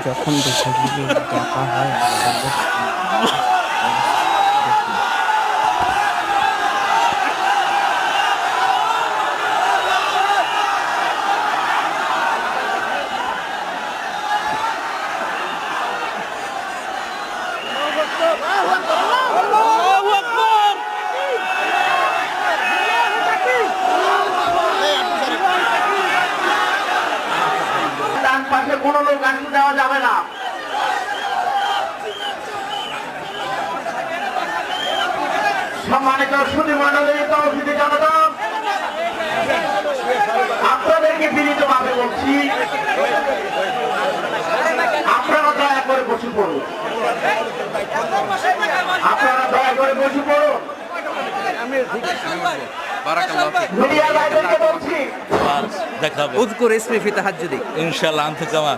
যখন বিষয়গুলো দেখা হয় ডান পাশে কোনো লোক আসতে দেওয়া যাবে না। সম্মানিত সুধী মণ্ডলী, তৌহিদি জনতা, আপনাদেরকে বিনীতভাবে বলছি, আপনারা দয়া করে বসে পড়ুন। আপনারা দয়া করে বসে পড়ুন। মিডিয়া ভাইদেরকে বলছি, দেখাবে اذكر اسمي في تهجدي ইনশাআল্লাহ আনতে জামান